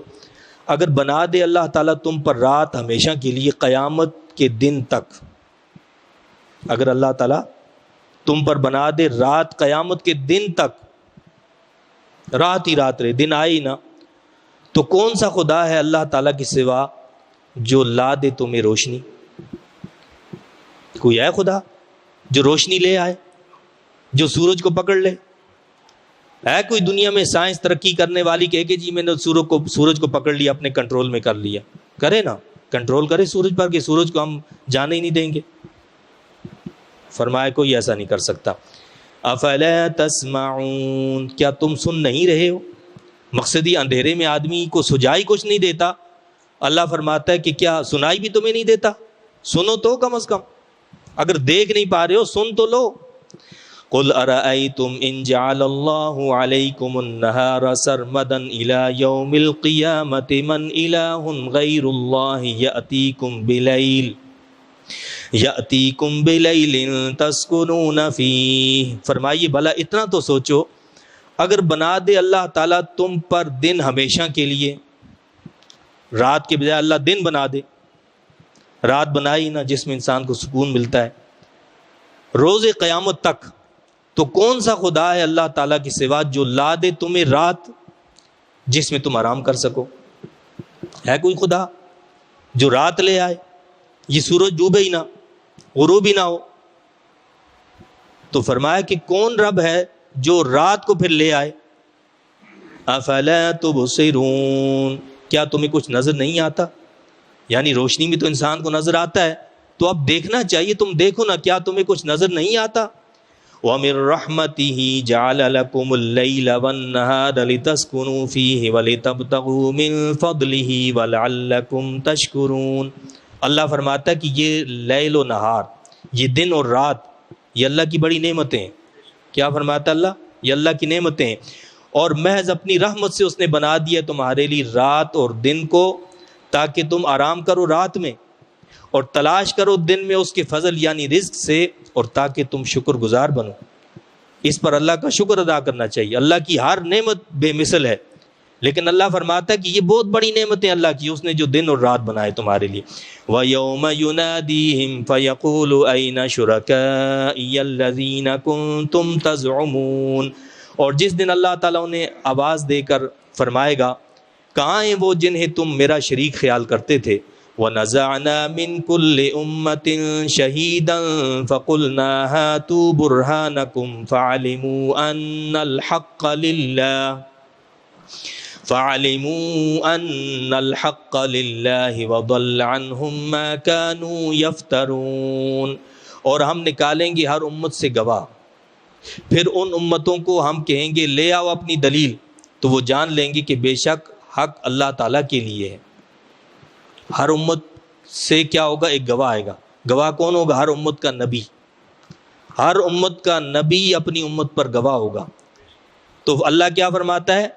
اگر بنا دے اللہ تعالیٰ تم پر رات ہمیشہ کے لیے قیامت کے دن تک، اگر اللہ تعالیٰ تم پر بنا دے رات قیامت کے دن تک، رات ہی رات رہے، دن آئے ہی نہ، تو کون سا خدا ہے اللہ تعالیٰ کے سوا جو لا دے تمہیں روشنی؟ کوئی ہے خدا جو روشنی لے آئے، جو سورج کو پکڑ لے؟ ہے کوئی دنیا میں سائنس ترقی کرنے والی کہ جی میں نے سورج کو پکڑ لیا، اپنے کنٹرول میں کر لیا؟ کرے نا، کنٹرول کرے سورج پر کہ سورج کو ہم جانے ہی نہیں دیں گے۔ فرمایا کوئی ایسا نہیں کر سکتا۔ افلا تسمعون، کیا تم سن نہیں رہے ہو؟ مقصد ہی اندھیرے میں آدمی کو سجائی کچھ نہیں دیتا، اللہ فرماتا ہے کہ کیا سنائی بھی تمہیں نہیں دیتا؟ سنو تو کم از کم، اگر دیکھ نہیں پا رہے ہو سن تو لو۔ قل ارأیتم ان جعل اللہ علیکم النہار سرمدا الی یوم القیامۃ من الہ غیر اللہ یأتیکم بلیل تسکنون فیہ، فرمائیے بھلا اتنا تو سوچو، اگر بنا دے اللہ تعالیٰ تم پر دن ہمیشہ کے لیے، رات کے بجائے اللہ دن بنا دے، رات بنائی نہ جس میں انسان کو سکون ملتا ہے، روز قیامت تک، تو کون سا خدا ہے اللہ تعالیٰ کے سوا جو لا دے تمہیں رات جس میں تم آرام کر سکو؟ ہے کوئی خدا جو رات لے آئے، یہ سورج ڈوبے ہی نہ، غروب ہی نہ ہو؟ تو فرمایا کہ کون رب ہے جو رات کو پھر لے آئے؟ افلا تبصرون، کیا تمہیں کچھ نظر نہیں آتا؟ یعنی روشنی میں تو انسان کو نظر آتا ہے، تو اب دیکھنا چاہیے، تم دیکھو نا، کیا تمہیں کچھ نظر نہیں آتا؟ وَمِن رَحْمَتِهِ جَعَلَ لَكُمُ اللَّيْلَ وَالنَّهَارَ لِتَسْكُنُوا فِيهِ وَلِتَبْتَغُوا مِن فَضْلِهِ وَلَعَلَّكُمْ تَشْكُرُونَ۔ اللہ فرماتا ہے کہ یہ لیل و نہار، یہ دن اور رات، یہ اللہ کی بڑی نعمتیں ہیں۔ کیا فرماتا اللہ؟ یہ اللہ کی نعمتیں ہیں، اور محض اپنی رحمت سے اس نے بنا دیا تمہارے لیے رات اور دن کو، تاکہ تم آرام کرو رات میں اور تلاش کرو دن میں اس کے فضل یعنی رزق سے، اور تاکہ تم شکر گزار بنو۔ اس پر اللہ کا شکر ادا کرنا چاہیے۔ اللہ کی ہر نعمت بے مثل ہے، لیکن اللہ فرماتا ہے کہ یہ بہت بڑی نعمتیں اللہ کی، اس نے جو دن اور رات بنائے تمہارے لیے۔ وَيَوْمَ يُنَادِيهِمْ فَيَقُولُ أَيْنَ شُرَكَائِيَ الَّذِينَ كُنتُمْ تَزْعُمُونَ، اور جس دن اللہ تعالیٰ انہیں آواز دے کر فرمائے گا کہاں ہیں وہ جنہیں تم میرا شریک خیال کرتے تھے۔ وَنَزَعْنَا مِن كُلِّ أُمَّةٍ شَهِيدًا فَقُلْنَا هَاتُوا بُرْهَانَكُمْ فَعَلِمُوا أَنَّ الْحَقَّ لِلَّهِ وَضَلَّ عَنْهُمْ مَا كَانُوا يَفْتَرُونَ، اور ہم نکالیں گے ہر امت سے گواہ، پھر ان امتوں کو ہم کہیں گے لے آؤ اپنی دلیل، تو وہ جان لیں گے کہ بے شک حق اللہ تعالیٰ کے لیے ہے۔ ہر امت سے کیا ہوگا؟ ایک گواہ آئے گا۔ گواہ کون ہوگا؟ ہر امت کا نبی، ہر امت کا نبی اپنی امت پر گواہ ہوگا۔ تو اللہ کیا فرماتا ہے؟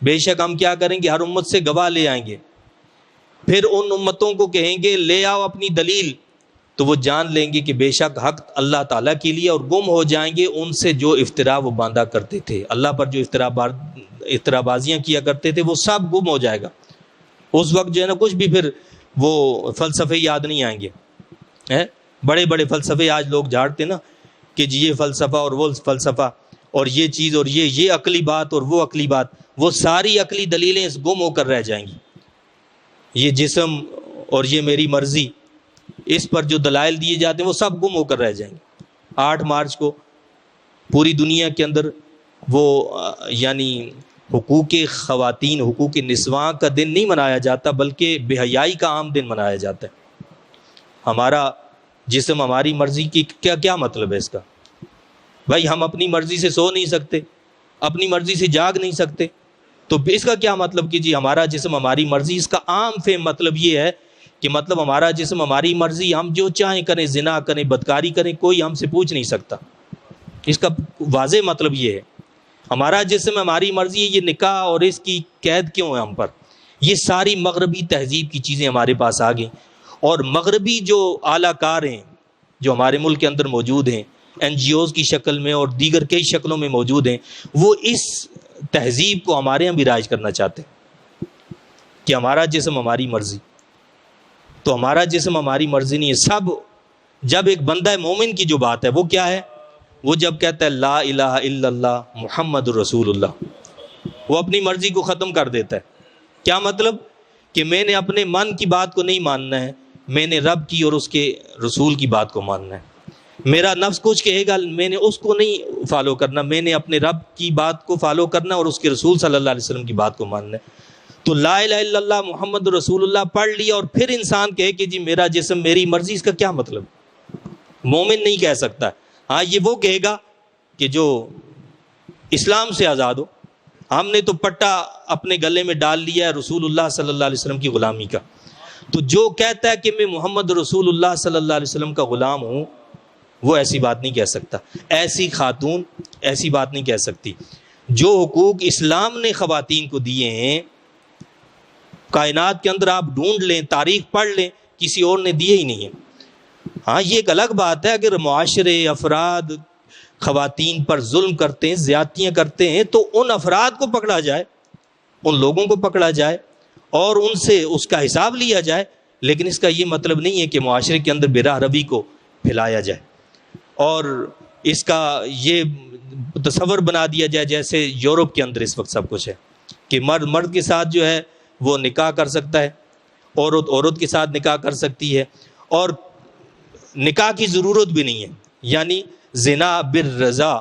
بے شک ہم کیا کریں گے؟ ہر امت سے گواہ لے آئیں گے، پھر ان امتوں کو کہیں گے لے آؤ اپنی دلیل، تو وہ جان لیں گے کہ بے شک حق اللہ تعالیٰ کے لیے، اور گم ہو جائیں گے ان سے جو افترا وہ باندھا کرتے تھے، اللہ پر جو افترا بازیاں کیا کرتے تھے وہ سب گم ہو جائے گا۔ اس وقت جو ہے نا کچھ بھی پھر وہ فلسفے یاد نہیں آئیں گے۔ بڑے بڑے فلسفے آج لوگ جھاڑتے نا کہ جی یہ فلسفہ اور وہ فلسفہ، اور یہ چیز اور یہ عقلی بات اور وہ عقلی بات، وہ ساری عقلی دلیلیں گم ہو کر رہ جائیں گی۔ یہ جسم اور یہ میری مرضی، اس پر جو دلائل دیے جاتے ہیں وہ سب گم ہو کر رہ جائیں گے۔ 8 مارچ کو پوری دنیا کے اندر وہ یعنی حقوق خواتین، حقوق نسواں کا دن نہیں منایا جاتا، بلکہ بے حیائی کا عام دن منایا جاتا ہے۔ ہمارا جسم ہماری مرضی کی کیا مطلب ہے اس کا؟ بھائی ہم اپنی مرضی سے سو نہیں سکتے، اپنی مرضی سے جاگ نہیں سکتے. تو اس کا کیا مطلب کہ جی ہمارا جسم ہماری مرضی؟ اس کا عام فہم مطلب یہ ہے کہ مطلب ہمارا جسم ہماری مرضی، ہم جو چاہیں کریں، زنا کریں، بدکاری کریں، کوئی ہم سے پوچھ نہیں سکتا. اس کا واضح مطلب یہ ہے ہمارا جسم ہماری مرضی ہے. یہ نکاح اور اس کی قید کیوں ہے ہم پر؟ یہ ساری مغربی تہذیب کی چیزیں ہمارے پاس آ گئیں، اور مغربی جو اعلیٰ کار ہیں جو ہمارے ملک کے اندر موجود ہیں، این جی اوز کی شکل میں اور دیگر کئی شکلوں میں موجود ہیں، وہ اس تہذیب کو ہمارے یہاں بھی رائج کرنا چاہتے ہیں کہ ہمارا جسم ہماری مرضی. تو ہمارا جسم ہماری مرضی نہیں ہے. سب جب ایک بندہ مومن کی جو بات ہے وہ کیا ہے؟ وہ جب کہتا ہے لا الہ الا اللہ محمد رسول اللہ، وہ اپنی مرضی کو ختم کر دیتا ہے. کیا مطلب؟ کہ میں نے اپنے من کی بات کو نہیں ماننا ہے، میں نے رب کی اور اس کے رسول کی بات کو ماننا ہے. میرا نفس کچھ کہے گا، میں نے اس کو نہیں فالو کرنا، میں نے اپنے رب کی بات کو فالو کرنا اور اس کے رسول صلی اللہ علیہ وسلم کی بات کو ماننا ہے. تو لا الہ الا اللہ محمد رسول اللہ پڑھ لیا اور پھر انسان کہے کہ جی میرا جسم میری مرضی، اس کا کیا مطلب؟ مومن نہیں کہہ سکتا. ہاں یہ وہ کہے گا کہ جو اسلام سے آزاد ہو. ہم نے تو پٹا اپنے گلے میں ڈال لیا ہے رسول اللہ صلی اللہ علیہ وسلم کی غلامی کا. تو جو کہتا ہے کہ میں محمد رسول اللہ صلی اللہ علیہ وسلم کا غلام ہوں، وہ ایسی بات نہیں کہہ سکتا. ایسی خاتون ایسی بات نہیں کہہ سکتی. جو حقوق اسلام نے خواتین کو دیے ہیں کائنات کے اندر آپ ڈھونڈ لیں، تاریخ پڑھ لیں، کسی اور نے دیے ہی نہیں ہیں. ہاں یہ ایک الگ بات ہے اگر معاشرے افراد خواتین پر ظلم کرتے ہیں، زیادتیاں کرتے ہیں، تو ان افراد کو پکڑا جائے، ان لوگوں کو پکڑا جائے اور ان سے اس کا حساب لیا جائے. لیکن اس کا یہ مطلب نہیں ہے کہ معاشرے کے اندر بے راہ روی کو پھیلایا جائے اور اس کا یہ تصور بنا دیا جائے جیسے یورپ کے اندر اس وقت سب کچھ ہے کہ مرد کے ساتھ جو ہے وہ نکاح کر سکتا ہے، عورت کے ساتھ نکاح کر سکتی ہے، اور نکاح کی ضرورت بھی نہیں ہے. یعنی زنا بالرضا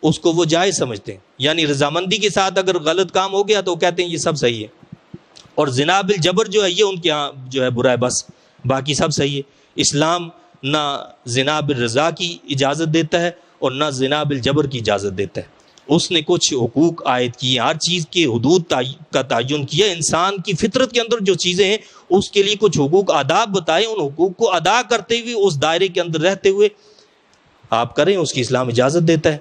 اس کو وہ جائز سمجھتے ہیں، یعنی رضامندی کے ساتھ اگر غلط کام ہو گیا تو وہ کہتے ہیں یہ سب صحیح ہے. اور زنا بالجبر جو ہے یہ ان کے ہاں جو ہے برا ہے، بس باقی سب صحیح ہے. اسلام نہ زنا بالرضا کی اجازت دیتا ہے اور نہ زنا بالجبر کی اجازت دیتا ہے. اس نے کچھ حقوق عائد کیے، ہر چیز کے حدود کا تعین کیا. انسان کی فطرت کے اندر جو چیزیں ہیں اس کے لیے کچھ حقوق آداب بتائے، ان حقوق کو ادا کرتے ہوئے اس دائرے کے اندر رہتے ہوئے آپ کریں، اس کی اسلام اجازت دیتا ہے.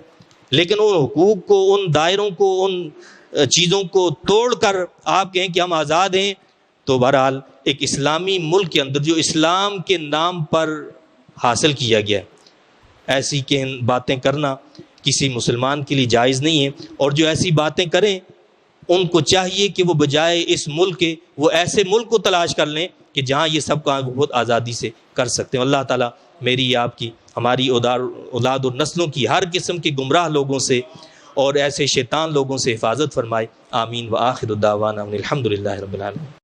لیکن ان حقوق کو، ان دائروں کو، ان چیزوں کو توڑ کر آپ کہیں کہ ہم آزاد ہیں، تو بہرحال ایک اسلامی ملک کے اندر جو اسلام کے نام پر حاصل کیا گیا ہے، ایسی باتیں کرنا کسی مسلمان کے لیے جائز نہیں ہے. اور جو ایسی باتیں کریں ان کو چاہیے کہ وہ بجائے اس ملک کے وہ ایسے ملک کو تلاش کر لیں کہ جہاں یہ سب کام بہت آزادی سے کر سکتے ہیں. اللہ تعالیٰ میری آپ کی، ہماری اولاد اور نسلوں کی ہر قسم کے گمراہ لوگوں سے اور ایسے شیطان لوگوں سے حفاظت فرمائے. آمین. وآخر دعوانا الحمد للہ رب العالمین.